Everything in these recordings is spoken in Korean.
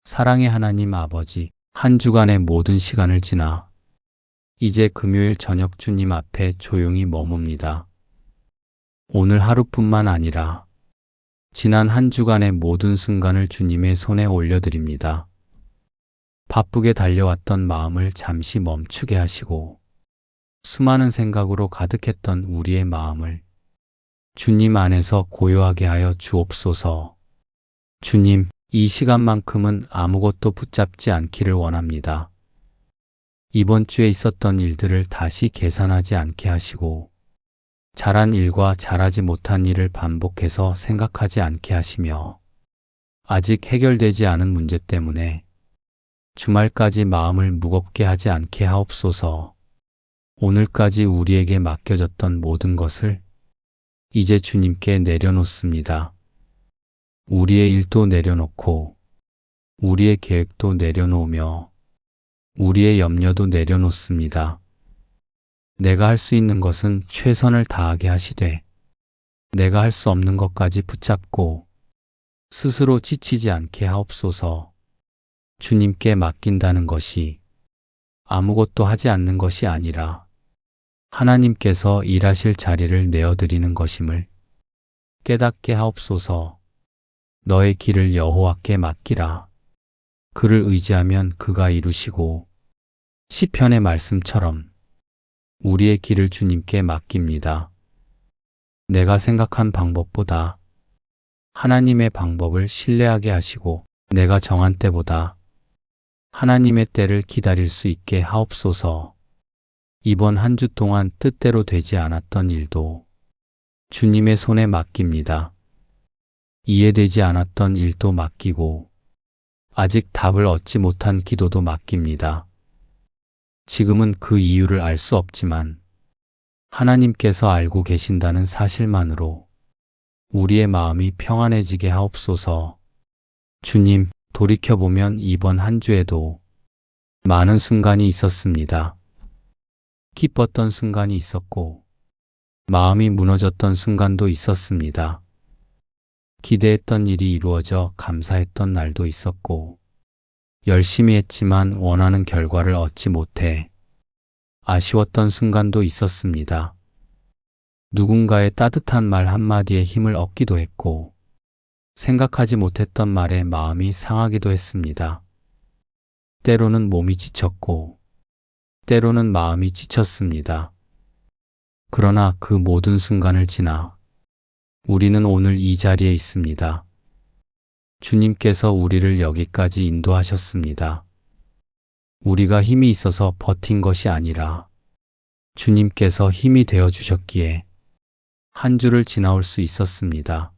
사랑의 하나님 아버지, 한 주간의 모든 시간을 지나 이제 금요일 저녁 주님 앞에 조용히 머뭅니다. 오늘 하루뿐만 아니라 지난 한 주간의 모든 순간을 주님의 손에 올려드립니다. 바쁘게 달려왔던 마음을 잠시 멈추게 하시고 수많은 생각으로 가득했던 우리의 마음을 주님 안에서 고요하게 하여 주옵소서. 주님, 이 시간만큼은 아무것도 붙잡지 않기를 원합니다. 이번 주에 있었던 일들을 다시 계산하지 않게 하시고 잘한 일과 잘하지 못한 일을 반복해서 생각하지 않게 하시며 아직 해결되지 않은 문제 때문에 주말까지 마음을 무겁게 하지 않게 하옵소서. 오늘까지 우리에게 맡겨졌던 모든 것을 이제 주님께 내려놓습니다. 우리의 일도 내려놓고 우리의 계획도 내려놓으며 우리의 염려도 내려놓습니다. 내가 할 수 있는 것은 최선을 다하게 하시되 내가 할 수 없는 것까지 붙잡고 스스로 지치지 않게 하옵소서. 주님께 맡긴다는 것이 아무것도 하지 않는 것이 아니라 하나님께서 일하실 자리를 내어드리는 것임을 깨닫게 하옵소서. 너의 길을 여호와께 맡기라. 그를 의지하면 그가 이루시고 시편의 말씀처럼 우리의 길을 주님께 맡깁니다. 내가 생각한 방법보다 하나님의 방법을 신뢰하게 하시고 내가 정한 때보다 하나님의 때를 기다릴 수 있게 하옵소서. 이번 한 주 동안 뜻대로 되지 않았던 일도 주님의 손에 맡깁니다. 이해되지 않았던 일도 맡기고 아직 답을 얻지 못한 기도도 맡깁니다. 지금은 그 이유를 알 수 없지만 하나님께서 알고 계신다는 사실만으로 우리의 마음이 평안해지게 하옵소서. 주님, 돌이켜보면 이번 한 주에도 많은 순간이 있었습니다. 기뻤던 순간이 있었고 마음이 무너졌던 순간도 있었습니다. 기대했던 일이 이루어져 감사했던 날도 있었고 열심히 했지만 원하는 결과를 얻지 못해 아쉬웠던 순간도 있었습니다. 누군가의 따뜻한 말 한마디에 힘을 얻기도 했고 생각하지 못했던 말에 마음이 상하기도 했습니다. 때로는 몸이 지쳤고 때로는 마음이 지쳤습니다. 그러나 그 모든 순간을 지나 우리는 오늘 이 자리에 있습니다. 주님께서 우리를 여기까지 인도하셨습니다. 우리가 힘이 있어서 버틴 것이 아니라 주님께서 힘이 되어 주셨기에 한 주를 지나올 수 있었습니다.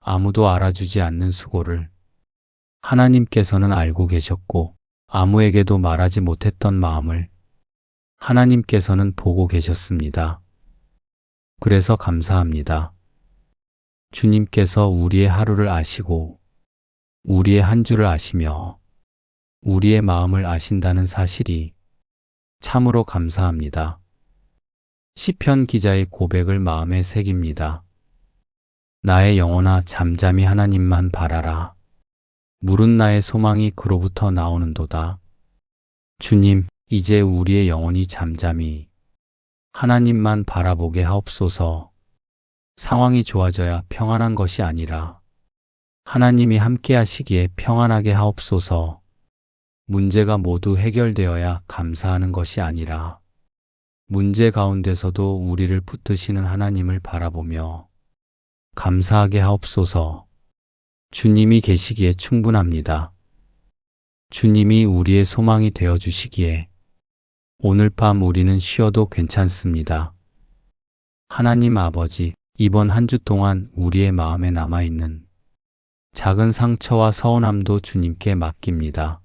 아무도 알아주지 않는 수고를 하나님께서는 알고 계셨고 아무에게도 말하지 못했던 마음을 하나님께서는 보고 계셨습니다. 그래서 감사합니다. 주님께서 우리의 하루를 아시고 우리의 한 주를 아시며 우리의 마음을 아신다는 사실이 참으로 감사합니다. 시편 기자의 고백을 마음에 새깁니다. 나의 영혼아 잠잠히 하나님만 바라라. 물은 나의 소망이 그로부터 나오는도다. 주님, 이제 우리의 영혼이 잠잠히 하나님만 바라보게 하옵소서. 상황이 좋아져야 평안한 것이 아니라 하나님이 함께 하시기에 평안하게 하옵소서. 문제가 모두 해결되어야 감사하는 것이 아니라 문제 가운데서도 우리를 붙드시는 하나님을 바라보며 감사하게 하옵소서. 주님이 계시기에 충분합니다. 주님이 우리의 소망이 되어 주시기에 오늘 밤 우리는 쉬어도 괜찮습니다. 하나님 아버지, 이번 한 주 동안 우리의 마음에 남아있는 작은 상처와 서운함도 주님께 맡깁니다.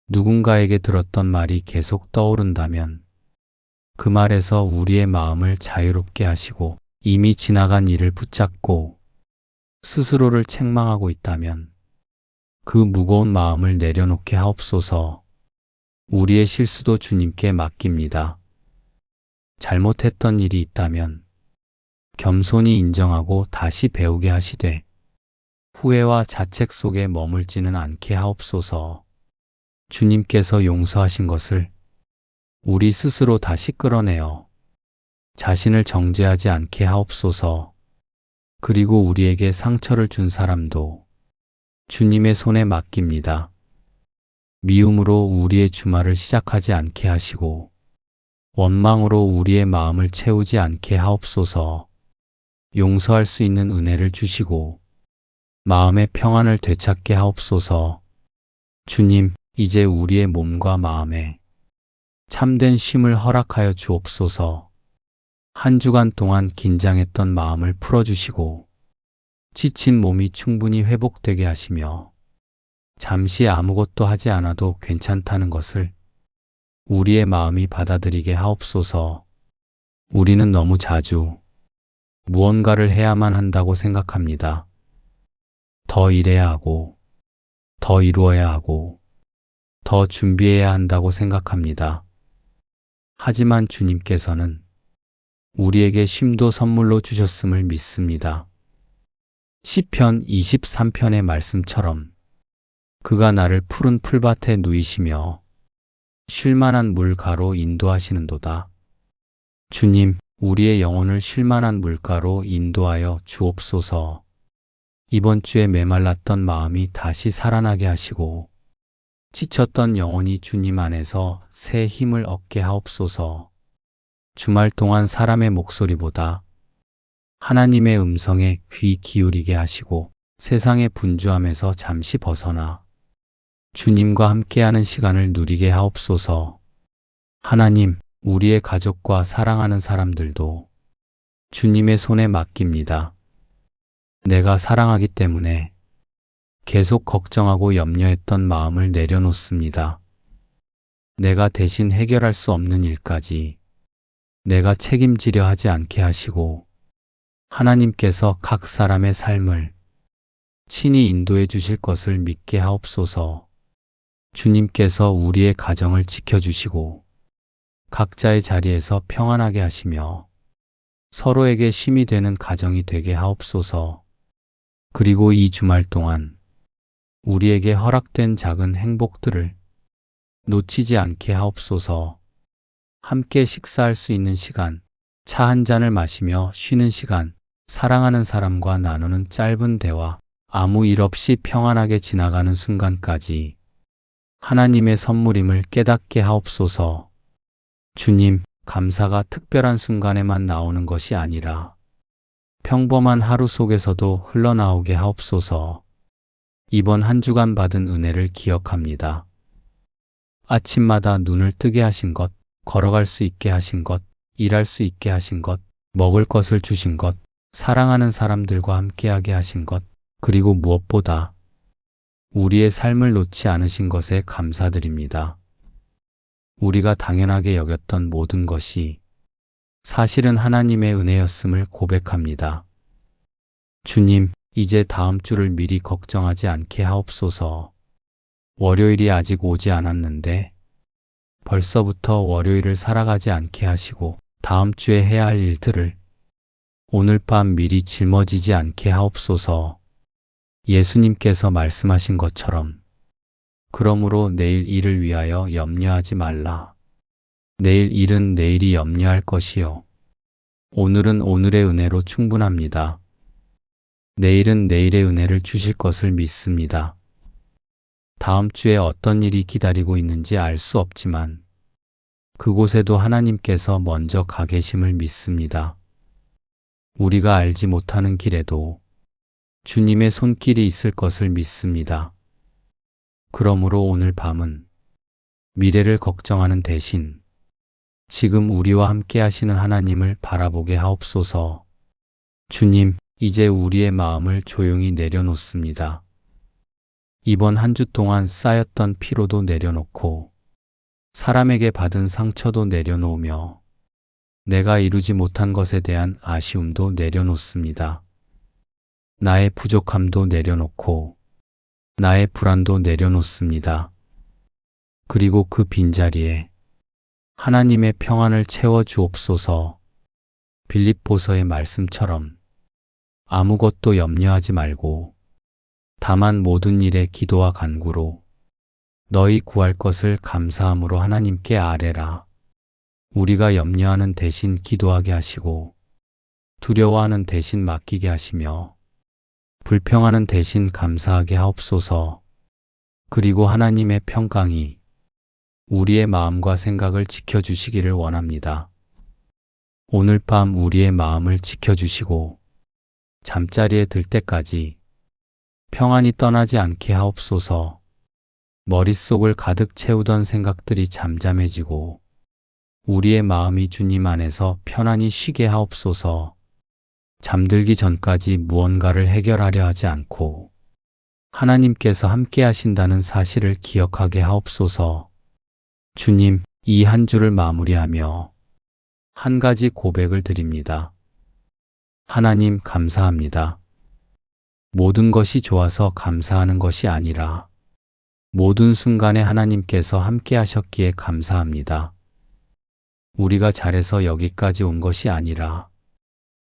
누군가에게 들었던 말이 계속 떠오른다면 그 말에서 우리의 마음을 자유롭게 하시고 이미 지나간 일을 붙잡고 스스로를 책망하고 있다면 그 무거운 마음을 내려놓게 하옵소서. 우리의 실수도 주님께 맡깁니다. 잘못했던 일이 있다면 겸손히 인정하고 다시 배우게 하시되 후회와 자책 속에 머물지는 않게 하옵소서. 주님께서 용서하신 것을 우리 스스로 다시 끌어내어 자신을 정죄하지 않게 하옵소서. 그리고 우리에게 상처를 준 사람도 주님의 손에 맡깁니다. 미움으로 우리의 주말을 시작하지 않게 하시고 원망으로 우리의 마음을 채우지 않게 하옵소서. 용서할 수 있는 은혜를 주시고 마음의 평안을 되찾게 하옵소서. 주님, 이제 우리의 몸과 마음에 참된 쉼을 허락하여 주옵소서. 한 주간 동안 긴장했던 마음을 풀어주시고 지친 몸이 충분히 회복되게 하시며 잠시 아무것도 하지 않아도 괜찮다는 것을 우리의 마음이 받아들이게 하옵소서. 우리는 너무 자주 무언가를 해야만 한다고 생각합니다. 더 일해야 하고, 더 이루어야 하고, 더 준비해야 한다고 생각합니다. 하지만 주님께서는 우리에게 쉼도 선물로 주셨음을 믿습니다. 시편 23편의 말씀처럼 그가 나를 푸른 풀밭에 누이시며 쉴만한 물가로 인도하시는도다. 주님, 우리의 영혼을 쉴만한 물가로 인도하여 주옵소서. 이번 주에 메말랐던 마음이 다시 살아나게 하시고 지쳤던 영혼이 주님 안에서 새 힘을 얻게 하옵소서. 주말 동안 사람의 목소리보다 하나님의 음성에 귀 기울이게 하시고 세상의 분주함에서 잠시 벗어나 주님과 함께하는 시간을 누리게 하옵소서. 하나님, 우리의 가족과 사랑하는 사람들도 주님의 손에 맡깁니다. 내가 사랑하기 때문에 계속 걱정하고 염려했던 마음을 내려놓습니다. 내가 대신 해결할 수 없는 일까지 내가 책임지려 하지 않게 하시고 하나님께서 각 사람의 삶을 친히 인도해 주실 것을 믿게 하옵소서. 주님께서 우리의 가정을 지켜주시고 각자의 자리에서 평안하게 하시며 서로에게 힘이 되는 가정이 되게 하옵소서. 그리고 이 주말 동안 우리에게 허락된 작은 행복들을 놓치지 않게 하옵소서. 함께 식사할 수 있는 시간, 차 한 잔을 마시며 쉬는 시간, 사랑하는 사람과 나누는 짧은 대화, 아무 일 없이 평안하게 지나가는 순간까지 하나님의 선물임을 깨닫게 하옵소서. 주님, 감사가 특별한 순간에만 나오는 것이 아니라 평범한 하루 속에서도 흘러나오게 하옵소서. 이번 한 주간 받은 은혜를 기억합니다. 아침마다 눈을 뜨게 하신 것, 걸어갈 수 있게 하신 것, 일할 수 있게 하신 것, 먹을 것을 주신 것, 사랑하는 사람들과 함께하게 하신 것, 그리고 무엇보다 우리의 삶을 놓지 않으신 것에 감사드립니다. 우리가 당연하게 여겼던 모든 것이 사실은 하나님의 은혜였음을 고백합니다. 주님, 이제 다음 주를 미리 걱정하지 않게 하옵소서. 월요일이 아직 오지 않았는데 벌써부터 월요일을 살아가지 않게 하시고 다음 주에 해야 할 일들을 오늘 밤 미리 짊어지지 않게 하옵소서. 예수님께서 말씀하신 것처럼 그러므로 내일 일을 위하여 염려하지 말라. 내일 일은 내일이 염려할 것이요. 오늘은 오늘의 은혜로 충분합니다. 내일은 내일의 은혜를 주실 것을 믿습니다. 다음 주에 어떤 일이 기다리고 있는지 알 수 없지만 그곳에도 하나님께서 먼저 가 계심을 믿습니다. 우리가 알지 못하는 길에도 주님의 손길이 있을 것을 믿습니다. 그러므로 오늘 밤은 미래를 걱정하는 대신 지금 우리와 함께 하시는 하나님을 바라보게 하옵소서. 주님, 이제 우리의 마음을 조용히 내려놓습니다. 이번 한 주 동안 쌓였던 피로도 내려놓고 사람에게 받은 상처도 내려놓으며 내가 이루지 못한 것에 대한 아쉬움도 내려놓습니다. 나의 부족함도 내려놓고 나의 불안도 내려놓습니다. 그리고 그 빈자리에 하나님의 평안을 채워 주옵소서. 빌립보서의 말씀처럼 아무것도 염려하지 말고 다만 모든 일에 기도와 간구로 너희 구할 것을 감사함으로 하나님께 아뢰라. 우리가 염려하는 대신 기도하게 하시고 두려워하는 대신 맡기게 하시며 불평하는 대신 감사하게 하옵소서. 그리고 하나님의 평강이 우리의 마음과 생각을 지켜주시기를 원합니다. 오늘 밤 우리의 마음을 지켜주시고 잠자리에 들 때까지 평안이 떠나지 않게 하옵소서. 머릿속을 가득 채우던 생각들이 잠잠해지고 우리의 마음이 주님 안에서 편안히 쉬게 하옵소서. 잠들기 전까지 무언가를 해결하려 하지 않고 하나님께서 함께 하신다는 사실을 기억하게 하옵소서. 주님, 이 한 주를 마무리하며 한 가지 고백을 드립니다. 하나님, 감사합니다. 모든 것이 좋아서 감사하는 것이 아니라 모든 순간에 하나님께서 함께 하셨기에 감사합니다. 우리가 잘해서 여기까지 온 것이 아니라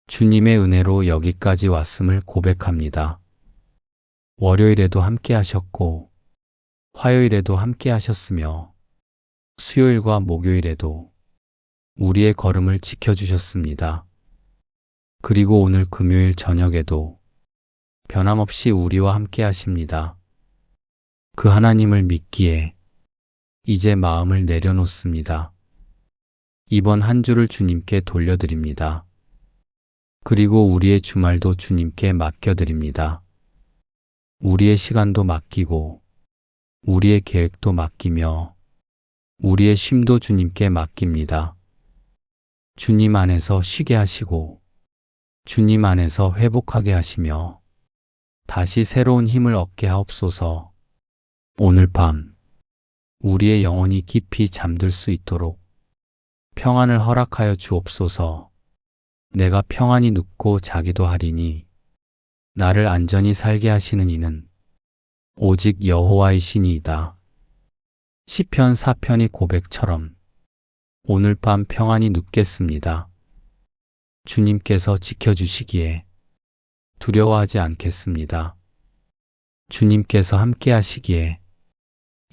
주님의 은혜로 여기까지 왔음을 고백합니다. 월요일에도 함께 하셨고 화요일에도 함께 하셨으며 수요일과 목요일에도 우리의 걸음을 지켜주셨습니다. 그리고 오늘 금요일 저녁에도 변함없이 우리와 함께 하십니다. 그 하나님을 믿기에 이제 마음을 내려놓습니다. 이번 한 주를 주님께 돌려드립니다. 그리고 우리의 주말도 주님께 맡겨드립니다. 우리의 시간도 맡기고 우리의 계획도 맡기며 우리의 쉼도 주님께 맡깁니다. 주님 안에서 쉬게 하시고 주님 안에서 회복하게 하시며 다시 새로운 힘을 얻게 하옵소서. 오늘 밤 우리의 영혼이 깊이 잠들 수 있도록 평안을 허락하여 주옵소서. 내가 평안히 눕고 자기도 하리니 나를 안전히 살게 하시는 이는 오직 여호와이시니이다. 시편 4편의 고백처럼 오늘 밤 평안히 눕겠습니다. 주님께서 지켜주시기에 두려워하지 않겠습니다. 주님께서 함께 하시기에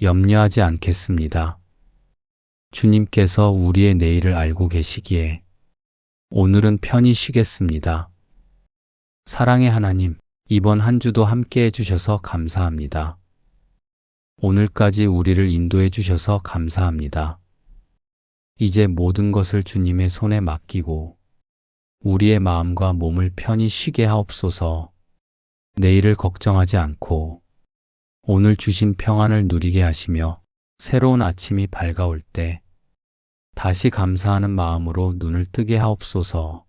염려하지 않겠습니다. 주님께서 우리의 내일을 알고 계시기에 오늘은 편히 쉬겠습니다. 사랑의 하나님, 이번 한 주도 함께 해주셔서 감사합니다. 오늘까지 우리를 인도해 주셔서 감사합니다. 이제 모든 것을 주님의 손에 맡기고 우리의 마음과 몸을 편히 쉬게 하옵소서. 내일을 걱정하지 않고 오늘 주신 평안을 누리게 하시며 새로운 아침이 밝아올 때 다시 감사하는 마음으로 눈을 뜨게 하옵소서.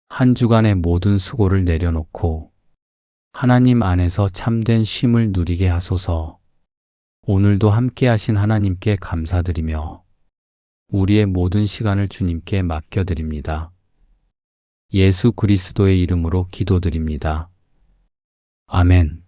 한 주간의 모든 수고를 내려놓고 하나님 안에서 참된 쉼을 누리게 하소서. 오늘도 함께 하신 하나님께 감사드리며 우리의 모든 시간을 주님께 맡겨드립니다. 예수 그리스도의 이름으로 기도드립니다. 아멘.